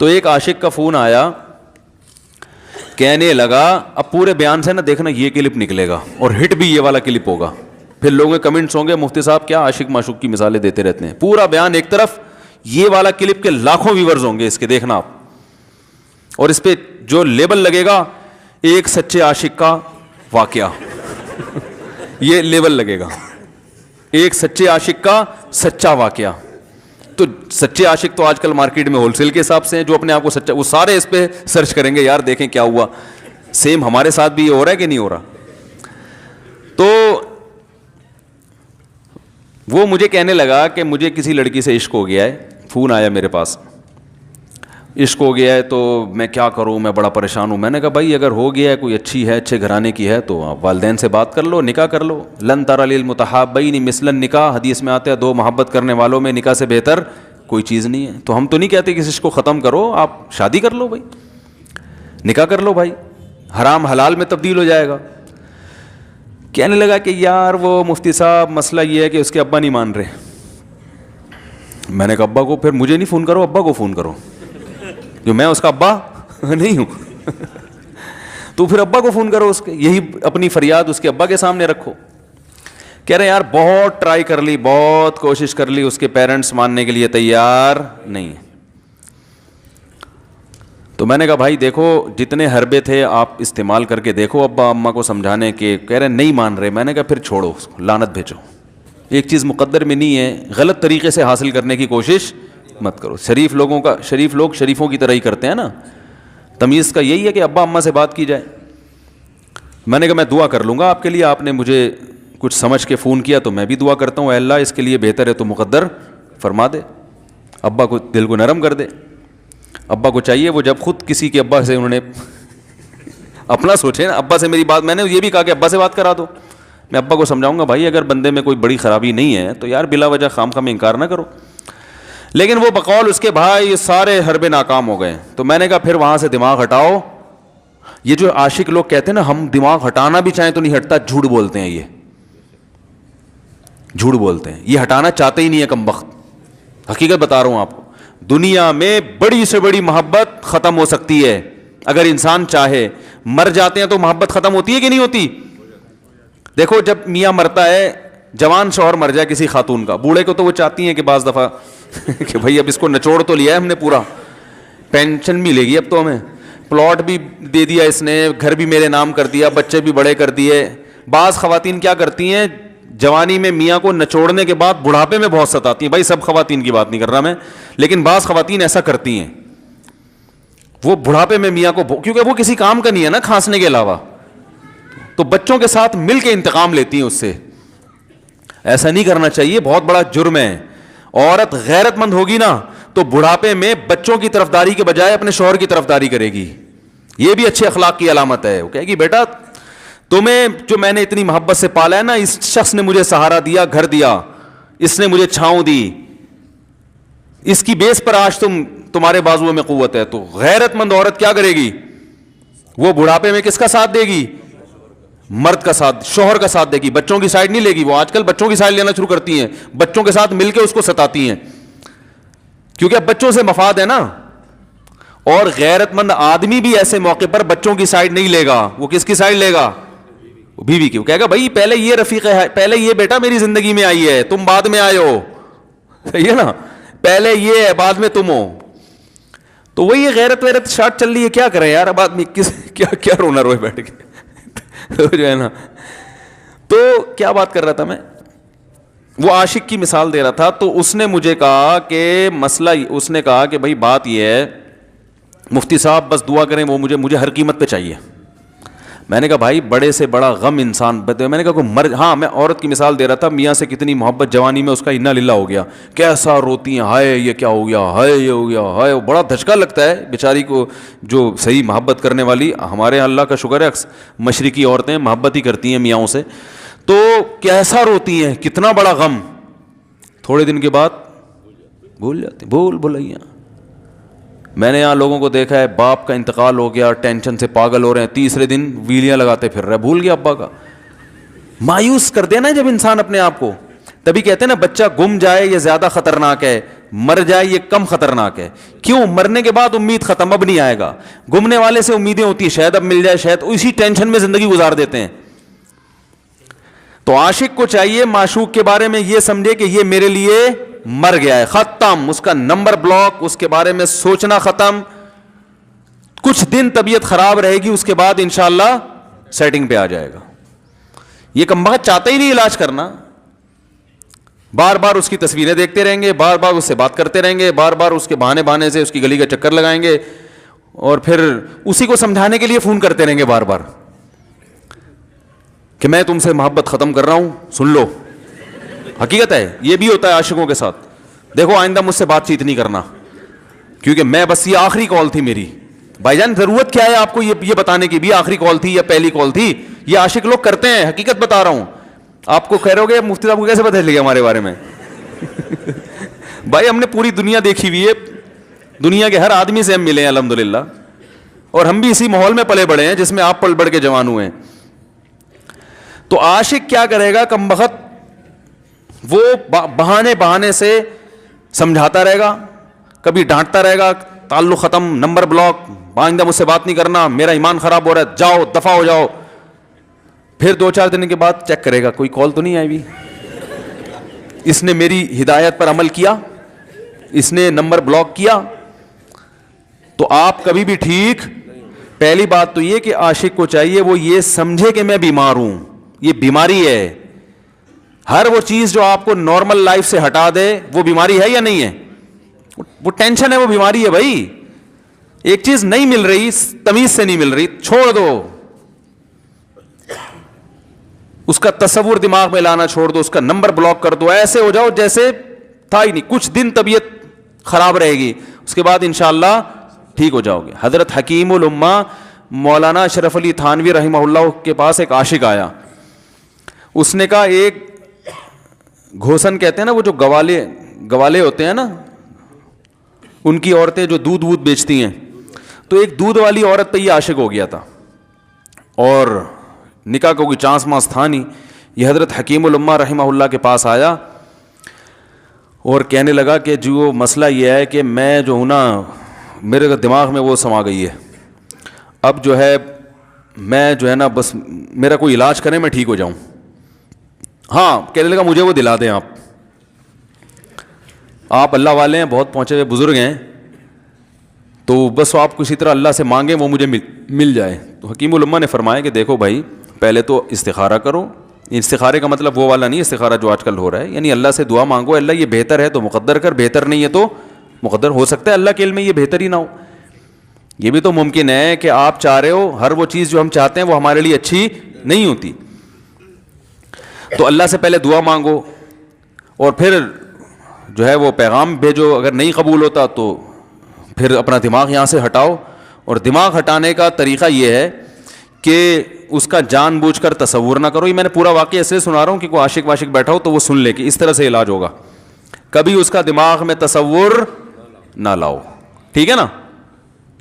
تو ایک عاشق کا فون آیا, کہنے لگا, اب پورے بیان سے نا دیکھنا یہ کلپ نکلے گا اور ہٹ بھی یہ والا کلپ ہوگا, پھر لوگوں کے کمنٹس ہوں گے مفتی صاحب کیا عاشق معشوق کی مثالیں دیتے رہتے ہیں. پورا بیان ایک طرف, یہ والا کلپ کے لاکھوں ویورز ہوں گے اس کے, دیکھنا آپ, اور اس پہ جو لیبل لگے گا ایک سچے عاشق کا واقعہ یہ لیبل لگے گا, ایک سچے عاشق کا سچا واقعہ. تو سچے عاشق تو آج کل مارکیٹ میں ہول سیل کے حساب سے ہیں, جو اپنے آپ کو سچا, وہ سارے اس پہ سرچ کریں گے, یار دیکھیں کیا ہوا, سیم ہمارے ساتھ بھی یہ ہو رہا ہے کہ نہیں ہو رہا. تو وہ مجھے کہنے لگا کہ مجھے کسی لڑکی سے عشق ہو گیا ہے, فون آیا میرے پاس, عشق ہو گیا ہے تو میں کیا کروں, میں بڑا پریشان ہوں. میں نے کہا بھائی اگر ہو گیا ہے, کوئی اچھی ہے, اچھے گھرانے کی ہے, تو آپ والدین سے بات کر لو, نکاح کر لو. لن تر للمتحابین مثل النکاح, حدیث میں آتا ہے دو محبت کرنے والوں میں نکاح سے بہتر کوئی چیز نہیں ہے. تو ہم تو نہیں کہتے کہ اس عشق کو ختم کرو, آپ شادی کر لو بھائی, نکاح کر لو بھائی, حرام حلال میں تبدیل ہو جائے گا. کہنے لگا کہ یار وہ مفتی صاحب مسئلہ یہ ہے کہ اس کے ابا نہیں مان رہے. میں نے کہا ابا کو, پھر مجھے نہیں فون کرو, ابا کو فون کرو, جو میں اس کا ابا نہیں ہوں تو پھر ابا کو فون کرو اس کے, یہی اپنی فریاد اس کے ابا کے سامنے رکھو. کہہ رہے یار بہت ٹرائی کر لی, بہت کوشش کر لی, اس کے پیرنٹس ماننے کے لیے تیار نہیں ہیں. تو میں نے کہا بھائی دیکھو جتنے حربے تھے آپ استعمال کر کے دیکھو ابا اماں کو سمجھانے کے, کہہ رہے نہیں مان رہے. میں نے کہا پھر چھوڑو اس کو, لعنت بھیجو, ایک چیز مقدر میں نہیں ہے, غلط طریقے سے حاصل کرنے کی کوشش مت کرو. شریف لوگ شریفوں کی طرح ہی کرتے ہیں نا, تمیز کا یہی ہے کہ ابا اماں سے بات کی جائے. میں نے کہا میں دعا کر لوں گا آپ کے لیے, آپ نے مجھے کچھ سمجھ کے فون کیا تو میں بھی دعا کرتا ہوں, اے اللہ اس کے لیے بہتر ہے تو مقدر فرما دے, ابا کو دل کو نرم کر دے. ابا کو چاہیے وہ جب خود کسی کے ابا سے انہوں نے اپنا سوچے نا, ابا سے میری بات, میں نے یہ بھی کہا کہ ابا سے بات کرا دو. میں ابا کو سمجھاؤں گا بھائی اگر بندے میں کوئی بڑی خرابی نہیں ہے تو یار بلا وجہ خام خام انکار نہ کرو. لیکن وہ بقول اس کے بھائی یہ سارے حربے ناکام ہو گئے. تو میں نے کہا پھر وہاں سے دماغ ہٹاؤ. یہ جو عاشق لوگ کہتے ہیں نا ہم دماغ ہٹانا بھی چاہیں تو نہیں ہٹتا, جھوٹ بولتے ہیں, یہ جھوٹ بولتے ہیں, یہ ہٹانا چاہتے ہی نہیں ہے کمبخت. حقیقت بتا رہا ہوں آپ کو, دنیا میں بڑی سے بڑی محبت ختم ہو سکتی ہے اگر انسان چاہے. مر جاتے ہیں تو محبت ختم ہوتی ہے کہ نہیں ہوتی؟ دیکھو جب میاں مرتا ہے, جوان شوہر مر جائے کسی خاتون کا, بوڑھے کو تو وہ چاہتی ہیں کہ بعض دفعہ کہ بھائی اب اس کو نچوڑ تو لیا ہے ہم نے, پورا پینشن ملے گی اب تو ہمیں, پلاٹ بھی دے دیا اس نے, گھر بھی میرے نام کر دیا, بچے بھی بڑے کر دیے. بعض خواتین کیا کرتی ہیں, جوانی میں میاں کو نچوڑنے کے بعد بڑھاپے میں بہت ستاتی ہیں. بھائی سب خواتین کی بات نہیں کر رہا میں, لیکن بعض خواتین ایسا کرتی ہیں, وہ بڑھاپے میں میاں کو, کیونکہ وہ کسی کام کا نہیں ہے نا کھانسنے کے علاوہ, تو بچوں کے ساتھ مل کے انتقام لیتی ہیں اس سے. ایسا نہیں کرنا چاہیے, بہت بڑا جرم ہے. عورت غیرت مند ہوگی نا تو بڑھاپے میں بچوں کی طرفداری کے بجائے اپنے شوہر کی طرفداری کرے گی. یہ بھی اچھے اخلاق کی علامت ہے. وہ کہے گی بیٹا تمہیں جو میں نے اتنی محبت سے پالا ہے نا, اس شخص نے مجھے سہارا دیا, گھر دیا, اس نے مجھے چھاؤں دی, اس کی بیس پر آج تمہارے بازوؤں میں قوت ہے. تو غیرت مند عورت کیا کرے گی, وہ بڑھاپے میں کس کا ساتھ دے گی, مرد کا ساتھ, شوہر کا ساتھ دے گی, بچوں کی سائڈ نہیں لے گی. وہ آج کل بچوں کی سائڈ لینا شروع کرتی ہیں, بچوں کے ساتھ مل کے اس کو ستاتی ہیں, کیونکہ اب بچوں سے مفاد ہے نا. اور غیرت مند آدمی بھی ایسے موقع پر بچوں کی سائڈ نہیں لے گا, وہ کس کی سائڈ لے گا, بیوی کی. وہ کہے گا بھائی پہلے یہ رفیق ہے, پہلے یہ بیٹا میری زندگی میں آئی ہے, تم بعد میں آئے ہو, صحیح ہے نا, پہلے یہ ہے بعد میں تم ہو. تو وہی غیرت ویرت شارٹ چل رہی ہے, کیا کریں یار اب آدمی کیا رونا روئے بیٹھ کے جو ہے نا. تو کیا بات کر رہا تھا میں, وہ عاشق کی مثال دے رہا تھا. تو اس نے مجھے کہا کہ مسئلہ, اس نے کہا کہ بھائی بات یہ ہے مفتی صاحب بس دعا کریں, وہ مجھے ہر قیمت پہ چاہیے. میں نے کہا بھائی بڑے سے بڑا غم انسان, میں نے کہا کوئی ہاں میں عورت کی مثال دے رہا تھا, میاں سے کتنی محبت جوانی میں اس کا انا للہ ہو گیا, کیسا روتی ہیں, ہائے یہ کیا ہو گیا, ہائے یہ ہو گیا, ہائے, بڑا دھچکا لگتا ہے بیچاری کو. جو صحیح محبت کرنے والی, ہمارے یہاں اللہ کا شکر ہے مشرقی عورتیں محبت ہی کرتی ہیں میاں سے, تو کیسا روتی ہیں, کتنا بڑا غم. تھوڑے دن کے بعد بھول جاتی, بھلائیاں. میں نے یہاں لوگوں کو دیکھا ہے, باپ کا انتقال ہو گیا, ٹینشن سے پاگل ہو رہے ہیں, تیسرے دن ویلیاں لگاتے پھر رہے, بھول گیا ابا کا. مایوس کر دینا جب انسان اپنے آپ کو, تبھی کہتے ہیں نا بچہ گم جائے یہ زیادہ خطرناک ہے, مر جائے یہ کم خطرناک ہے. کیوں؟ مرنے کے بعد امید ختم, اب نہیں آئے گا. گمنے والے سے امیدیں ہوتی ہیں شاید اب مل جائے, شاید اسی ٹینشن میں زندگی گزار دیتے ہیں. تو عاشق کو چاہیے معشوق کے بارے میں یہ سمجھے کہ یہ میرے لیے مر گیا ہے, ختم, اس کا نمبر بلاک, اس کے بارے میں سوچنا ختم. کچھ دن طبیعت خراب رہے گی, اس کے بعد انشاءاللہ سیٹنگ پہ آ جائے گا. یہ کمبخت چاہتا ہی نہیں علاج کرنا, بار بار اس کی تصویریں دیکھتے رہیں گے, بار بار اس سے بات کرتے رہیں گے, بار بار اس کے بہانے سے اس کی گلی کا چکر لگائیں گے, اور پھر اسی کو سمجھانے کے لیے فون کرتے رہیں گے بار بار کہ میں تم سے محبت ختم کر رہا ہوں, سن لو. حقیقت ہے, یہ بھی ہوتا ہے عاشقوں کے ساتھ. دیکھو آئندہ مجھ سے بات چیت نہیں کرنا, کیونکہ میں بس یہ آخری کال تھی میری. بھائی جان ضرورت کیا ہے آپ کو یہ بتانے کی بھی آخری کال تھی یا پہلی کال تھی؟ یہ عاشق لوگ کرتے ہیں, حقیقت بتا رہا ہوں. آپ کو کہہ رہے ہو گے مفتی صاحب کو کیسے پتہ چل گیا ہمارے بارے میں؟ بھائی ہم نے پوری دنیا دیکھی ہوئی ہے, دنیا کے ہر آدمی سے ہم ملے ہیں الحمدللہ, اور ہم بھی اسی ماحول میں پلے بڑے ہیں جس میں آپ پل بڑھ کے جوان ہوئے ہیں. تو عاشق کیا کرے گا کمبخت, وہ بہانے سے سمجھاتا رہے گا, کبھی ڈانٹتا رہے گا, تعلق ختم, نمبر بلاک, آئندہ مجھ سے بات نہیں کرنا, میرا ایمان خراب ہو رہا ہے, جاؤ دفع ہو جاؤ. پھر 2-4 دن کے بعد چیک کرے گا کوئی کال تو نہیں آئی بھی, اس نے میری ہدایت پر عمل کیا, اس نے نمبر بلاک کیا. تو آپ کبھی بھی ٹھیک. پہلی بات تو یہ کہ عاشق کو چاہیے وہ یہ سمجھے کہ میں بیمار ہوں, یہ بیماری ہے. ہر وہ چیز جو آپ کو نارمل لائف سے ہٹا دے وہ بیماری ہے یا نہیں ہے؟ وہ ٹینشن ہے, وہ بیماری ہے بھائی. ایک چیز نہیں مل رہی, تمیز سے نہیں مل رہی, چھوڑ دو, اس کا تصور دماغ میں لانا چھوڑ دو, اس کا نمبر بلاک کر دو, ایسے ہو جاؤ جیسے تھا ہی نہیں. کچھ دن طبیعت خراب رہے گی, اس کے بعد انشاءاللہ ٹھیک ہو جاؤ گے. حضرت حکیم الامہ مولانا اشرف علی تھانوی رحمہ اللہ کے پاس ایک عاشق آیا. اس نے کہا ایک گھوسن کہتے ہیں نا, وہ جو گوالے ہوتے ہیں نا, ان کی عورتیں جو دودھ بیچتی ہیں, تو ایک دودھ والی عورت پہ یہ عاشق ہو گیا تھا, اور نکاح کو کوئی چانس مانس تھا نہیں. یہ حضرت حکیم الامہ رحمہ اللہ کے پاس آیا اور کہنے لگا کہ جو مسئلہ یہ ہے کہ میں جو ہوں نا, میرے دماغ میں وہ سما گئی ہے, اب جو ہے میں جو ہے نا بس میرا کوئی علاج کریں میں ٹھیک ہو جاؤں. ہاں, کہنے لگا مجھے وہ دلا دیں آپ اللہ والے ہیں, بہت پہنچے ہوئے بزرگ ہیں, تو بس آپ کسی طرح اللہ سے مانگیں وہ مجھے مل جائے. تو حکیم الامہ نے فرمایا کہ دیکھو بھائی, پہلے تو استخارہ کرو. استخارے کا مطلب وہ والا نہیں استخارہ جو آج کل ہو رہا ہے, یعنی اللہ سے دعا مانگو, اللہ یہ بہتر ہے تو مقدر کر, بہتر نہیں ہے تو مقدر. ہو سکتا ہے اللہ کے علم میں یہ بہتر ہی نہ ہو, یہ بھی تو ممکن ہے کہ آپ چاہ رہے ہو ہر وہ چیز جو ہم چاہتے ہیں وہ ہمارے لیے اچھی نہیں ہوتی. تو اللہ سے پہلے دعا مانگو, اور پھر جو ہے وہ پیغام بھیجو. اگر نہیں قبول ہوتا تو پھر اپنا دماغ یہاں سے ہٹاؤ. اور دماغ ہٹانے کا طریقہ یہ ہے کہ اس کا جان بوجھ کر تصور نہ کرو. یہ میں نے پورا واقعہ ایسے سنا رہا ہوں کہ کوئی عاشق واشق بیٹھا ہو تو وہ سن لے کہ اس طرح سے علاج ہوگا. کبھی اس کا دماغ میں تصور نہ لاؤ, ٹھیک ہے نا,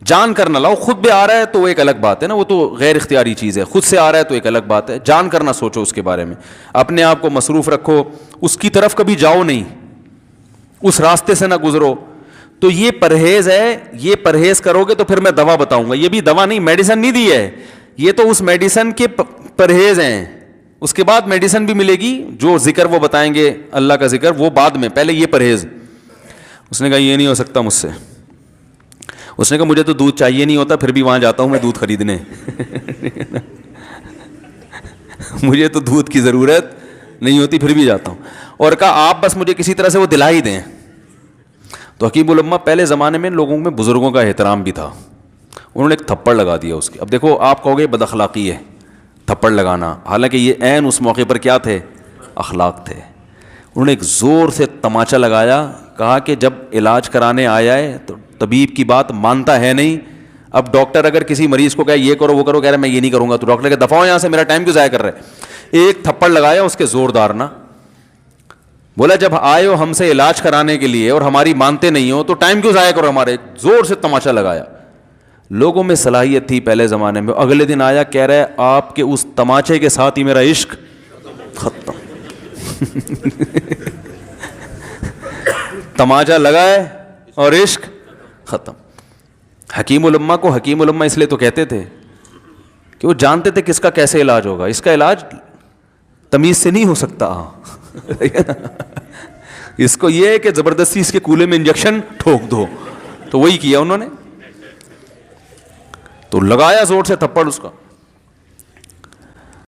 جان کر نہ لاؤ. خود بھی آ رہا ہے تو وہ ایک الگ بات ہے نا, وہ تو غیر اختیاری چیز ہے. خود سے آ رہا ہے تو ایک الگ بات ہے. جان کر نہ سوچو اس کے بارے میں, اپنے آپ کو مصروف رکھو, اس کی طرف کبھی جاؤ نہیں, اس راستے سے نہ گزرو. تو یہ پرہیز ہے, یہ پرہیز کرو گے تو پھر میں دوا بتاؤں گا. یہ بھی دوا نہیں, میڈیسن نہیں دی ہے, یہ تو اس میڈیسن کے پرہیز ہیں. اس کے بعد میڈیسن بھی ملے گی, جو ذکر وہ بتائیں گے اللہ کا ذکر وہ بعد میں, پہلے یہ پرہیز. اس نے کہا یہ نہیں ہو سکتا مجھ سے. اس نے کہا مجھے تو دودھ چاہیے نہیں ہوتا, پھر بھی وہاں جاتا ہوں میں دودھ خریدنے. مجھے تو دودھ کی ضرورت نہیں ہوتی پھر بھی جاتا ہوں. اور کہا آپ بس مجھے کسی طرح سے وہ دلا ہی دیں. تو حکیم الامہ پہلے زمانے میں لوگوں میں بزرگوں کا احترام بھی تھا, انہوں نے ایک تھپڑ لگا دیا اس کے. اب دیکھو آپ کہو گے بد اخلاقی ہے تھپڑ لگانا, حالانکہ یہ عین اس موقع پر کیا تھے, اخلاق تھے. انہوں نے ایک زور سے تماچا لگایا, کہا کہ جب علاج کرانے آیا ہے تو طبیب کی بات مانتا ہے نہیں. اب ڈاکٹر اگر کسی مریض کو کہے یہ کرو وہ کرو, کہہ رہے میں یہ نہیں کروں گا, تو ڈاکٹر کہ دفعہ ہو یہاں سے, میرا ٹائم کیوں ضائع کر رہے. ایک تھپڑ لگایا اس کے زوردار نا, بولا جب آئے ہو ہم سے علاج کرانے کے لیے اور ہماری مانتے نہیں ہو تو ٹائم کیوں ضائع کرو ہمارے. زور سے تماچا لگایا. لوگوں میں صلاحیت تھی پہلے زمانے میں. اگلے دن آیا, کہہ رہا ہے آپ کے اس تماچے کے ساتھ ہی میرا عشق ختم. تماچا لگائے اور عشق ختم. حکیم الامہ کو حکیم الامہ اس لیے تو کہتے تھے کہ وہ جانتے تھے کس کا کیسے علاج ہوگا. اس کا علاج تمیز سے نہیں ہو سکتا. اس کو یہ ہے کہ زبردستی اس کے کولے میں انجیکشن ٹھوک دو, تو وہی کیا انہوں نے. تو لگایا زور سے تھپڑ اس کا.